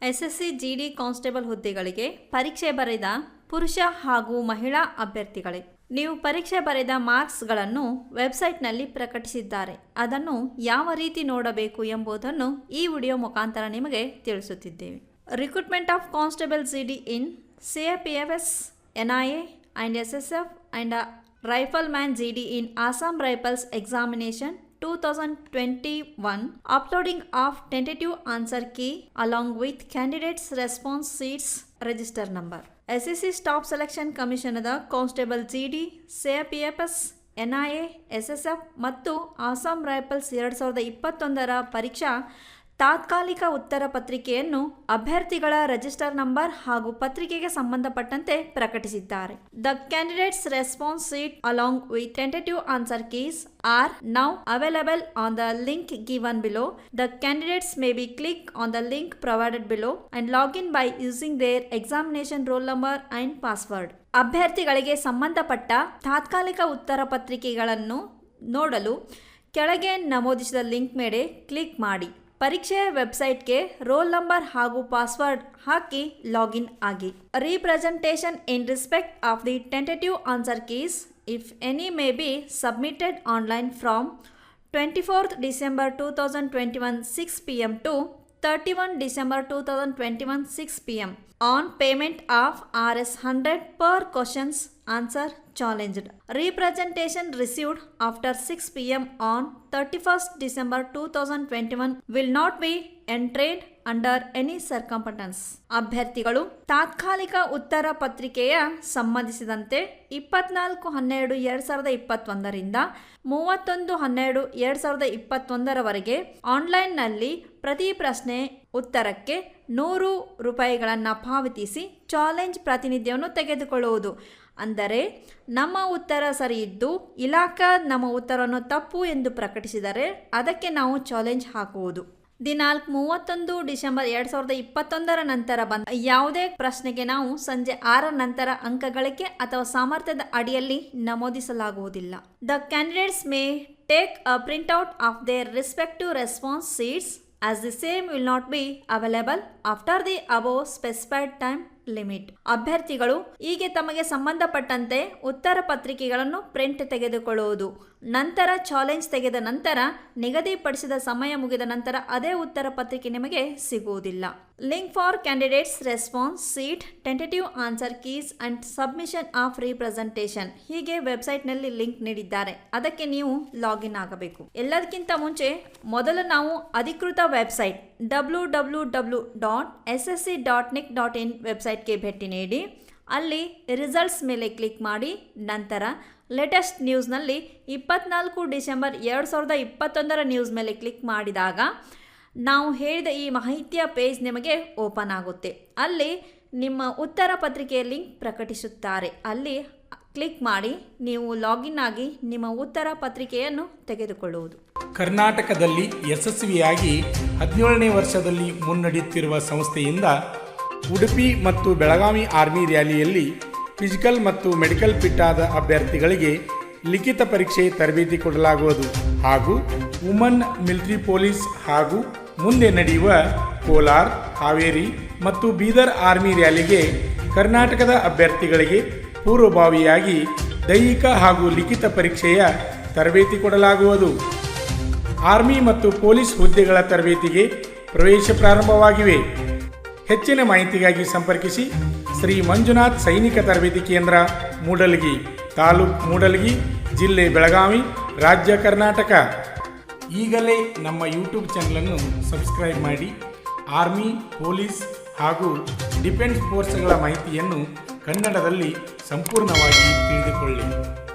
SSC ಜಿಡಿ constable ಹುದ್ದೆಗಳಿಗೆ ಪರೀಕ್ಷೆ ಬರೆದ ಪುರುಷ ಹಾಗೂ ಮಹಿಳಾ ಅಭ್ಯರ್ಥಿಗಳೇ, ನೀವು ಪರೀಕ್ಷೆ ಬರೆದ ಮಾರ್ಕ್ಸ್ಗಳನ್ನು ವೆಬ್ಸೈಟ್ನಲ್ಲಿ ಪ್ರಕಟಿಸಿದ್ದಾರೆ. ಅದನ್ನು ಯಾವ ರೀತಿ ನೋಡಬೇಕು ಎಂಬುದನ್ನು ಈ ವಿಡಿಯೋ ಮುಖಾಂತರ ನಿಮಗೆ ತಿಳಿಸುತ್ತಿದ್ದೇವೆ. Recruitment of constable GD in CAPFS, NIA and SSF and Rifleman GD in Assam Rifles Examination 2021, uploading of tentative answer key along with candidates response sheets register number. SSC Staff Selection Commission constable GD, CAPFS, NIA, SSF ಮತ್ತು Assam rifles 2021ರ ಪರೀಕ್ಷಾ ತಾತ್ಕಾಲಿಕ ಉತ್ತರ ಪತ್ರಿಕೆಯನ್ನು ಅಭ್ಯರ್ಥಿಗಳ register number ಹಾಗೂ ಪತ್ರಿಕೆಗೆ ಸಂಬಂಧಪಟ್ಟಂತೆ ಪ್ರಕಟಿಸಿದ್ದಾರೆ. The candidates response sheet along with tentative answer keys are now available on the link given below. The candidates may be click on the link provided below and login by using their examination roll number and password. ಅಭ್ಯರ್ಥಿಗಳಿಗೆ ಸಂಬಂಧಪಟ್ಟ ತಾತ್ಕಾಲಿಕ ಉತ್ತರ ಪತ್ರಿಕೆಗಳನ್ನು ನೋಡಲು ಕೆಳಗೆ ನಮೂದಿಸಿದ link ಮೇಲೆ click ಮಾಡಿ. ಪರೀಕ್ಷೆಯ ವೆಬ್ಸೈಟ್ಗೆ ರೋಲ್ ನಂಬರ್ ಹಾಗೂ ಪಾಸ್ವರ್ಡ್ ಹಾಕಿ ಲಾಗಿನ್ ಆಗಿ. Representation in respect of the tentative answer keys if any may be submitted online from 24th December 2021 6 p.m. to 31 December 2021 6 p.m. on payment of Rs 100 per questions answer challenged. Representation received after 6 p.m. on 31st December 2021 will not be entered under any circumstance. ಅಭ್ಯರ್ಥಿಗಳು ತಾತ್ಕಾಲಿಕ ಉತ್ತರ ಪತ್ರಿಕೆಯ ಸಂಬಂಧಿಸಿದಂತೆ 24/12/2021ರಿಂದ 31/12/2021ರವರೆಗೆ ಆನ್ಲೈನ್ನಲ್ಲಿ ಪ್ರತಿ ಪ್ರಶ್ನೆ ಉತ್ತರಕ್ಕೆ 100 ರೂಪಾಯಿಗಳನ್ನು ಪಾವತಿಸಿ ಚಾಲೆಂಜ್ ಪ್ರಾತಿನಿಧ್ಯವನ್ನು ತೆಗೆದುಕೊಳ್ಳುವುದು. ಅಂದರೆ ನಮ್ಮ ಉತ್ತರ ಸರಿ ಇದ್ದು ಇಲಾಖಾ ನಮ್ಮ ಉತ್ತರವನ್ನು ತಪ್ಪು ಎಂದು ಪ್ರಕಟಿಸಿದರೆ ಅದಕ್ಕೆ ನಾವು ಚಾಲೆಂಜ್ ಹಾಕುವುದು. ದಿನಾಂಕ 31 ಡಿಸೆಂಬರ್ 2021ರ ನಂತರ ಬಂದ ಯಾವುದೇ ಪ್ರಶ್ನೆಗೆ ನಾವು ಸಂಜೆ 6 ನಂತರ ಅಂಕ ಗಳಿಕೆ ಅಥವಾ ಸಾಮರ್ಥ್ಯದ ಅಡಿಯಲ್ಲಿ ನಮೂದಿಸಲಾಗುವುದಿಲ್ಲ. The candidates may take a printout of their respective response sheets as the same will not be available after the above specified time limit. ಅಭ್ಯರ್ಥಿಗಳು ಹೀಗೆ ತಮಗೆ ಸಂಬಂಧಪಟ್ಟಂತೆ ಉತ್ತರ ಪತ್ರಿಕೆಗಳನ್ನು ಪ್ರಿಂಟ್ ತೆಗೆದುಕೊಳ್ಳುವುದು. ನಂತರ ಚಾಲೆಂಜ್ ತೆಗೆದ ನಂತರ ನಿಗದಿಪಡಿಸಿದ ಸಮಯ ಮುಗಿದ ನಂತರ ಅದೇ ಉತ್ತರ ಪತ್ರಿಕೆ ನಿಮಗೆ ಸಿಗುವುದಿಲ್ಲ. Link for candidates response sheet, tentative answer keys and submission of representation ಹೀಗೆ ವೆಬ್ಸೈಟ್ನಲ್ಲಿ ಲಿಂಕ್ ನೀಡಿದ್ದಾರೆ. ಅದಕ್ಕೆ ನೀವು ಲಾಗಿನ್ ಆಗಬೇಕು. ಎಲ್ಲದಕ್ಕಿಂತ ಮುಂಚೆ ಮೊದಲು ನಾವು ಅಧಿಕೃತ ವೆಬ್ಸೈಟ್ www.ssc.nic.in ವೆಬ್ಸೈಟ್ಗೆ ಭೇಟಿ ನೀಡಿ ಅಲ್ಲಿ ರಿಸಲ್ಟ್ಸ್ ಮೇಲೆ ಕ್ಲಿಕ್ ಮಾಡಿ ನಂತರ ಲೇಟೆಸ್ಟ್ ನ್ಯೂಸ್ನಲ್ಲಿ 24 ಡಿಸೆಂಬರ್ 2021ರ ನ್ಯೂಸ್ ಮೇಲೆ ಕ್ಲಿಕ್ ಮಾಡಿದಾಗ ನಾವು ಹೇಳಿದ ಈ ಮಾಹಿತಿಯ ಪೇಜ್ ನಿಮಗೆ ಓಪನ್ ಆಗುತ್ತೆ. ಅಲ್ಲಿ ನಿಮ್ಮ ಉತ್ತರ ಪತ್ರಿಕೆಯ ಲಿಂಕ್ ಪ್ರಕಟಿಸುತ್ತಾರೆ. ಅಲ್ಲಿ ಕ್ಲಿಕ್ ಮಾಡಿ ನೀವು ಲಾಗಿನ್ ಆಗಿ ನಿಮ್ಮ ಉತ್ತರ ಪತ್ರಿಕೆಯನ್ನು ತೆಗೆದುಕೊಳ್ಳುವುದು. ಕರ್ನಾಟಕದಲ್ಲಿ ಯಶಸ್ವಿಯಾಗಿ 17ನೇ ವರ್ಷದಲ್ಲಿ ಮುನ್ನಡೆಯುತ್ತಿರುವ ಸಂಸ್ಥೆಯಿಂದ ಉಡುಪಿ ಮತ್ತು ಬೆಳಗಾವಿ ಆರ್ಮಿ ರ್ಯಾಲಿಯಲ್ಲಿ ಫಿಸಿಕಲ್ ಮತ್ತು ಮೆಡಿಕಲ್ ಫಿಟ್ ಆದ ಅಭ್ಯರ್ಥಿಗಳಿಗೆ ಲಿಖಿತ ಪರೀಕ್ಷೆ ತರಬೇತಿ ಕೊಡಲಾಗುವುದು ಹಾಗೂ ವುಮನ್ ಮಿಲಿಟರಿ ಪೊಲೀಸ್ ಹಾಗೂ ಮುಂದೆ ನಡೆಯುವ ಕೋಲಾರ, ಹಾವೇರಿ ಮತ್ತು ಬೀದರ್ ಆರ್ಮಿ ರ್ಯಾಲಿಗೆ ಕರ್ನಾಟಕದ ಅಭ್ಯರ್ಥಿಗಳಿಗೆ ಪೂರ್ವಭಾವಿಯಾಗಿ ದೈಹಿಕ ಹಾಗೂ ಲಿಖಿತ ಪರೀಕ್ಷೆಯ ತರಬೇತಿ ಕೊಡಲಾಗುವುದು. ಆರ್ಮಿ ಮತ್ತು ಪೊಲೀಸ್ ಹುದ್ದೆಗಳ ತರಬೇತಿಗೆ ಪ್ರವೇಶ ಪ್ರಾರಂಭವಾಗಿವೆ. ಹೆಚ್ಚಿನ ಮಾಹಿತಿಗಾಗಿ ಸಂಪರ್ಕಿಸಿ ಶ್ರೀ ಮಂಜುನಾಥ್ ಸೈನಿಕ ತರಬೇತಿ ಕೇಂದ್ರ, ಮೂಡಲಗಿ, ತಾಲೂಕು ಮೂಡಲಗಿ, ಜಿಲ್ಲೆ ಬೆಳಗಾವಿ, ರಾಜ್ಯ ಕರ್ನಾಟಕ. ಈಗಲೇ ನಮ್ಮ ಯೂಟ್ಯೂಬ್ ಚಾನಲನ್ನು ಸಬ್ಸ್ಕ್ರೈಬ್ ಮಾಡಿ ಆರ್ಮಿ, ಪೊಲೀಸ್ ಹಾಗೂ ಡಿಫೆನ್ಸ್ ಫೋರ್ಸ್ಗಳ ಮಾಹಿತಿಯನ್ನು ಕನ್ನಡದಲ್ಲಿ ಸಂಪೂರ್ಣವಾಗಿ ತಿಳಿದುಕೊಳ್ಳಿ.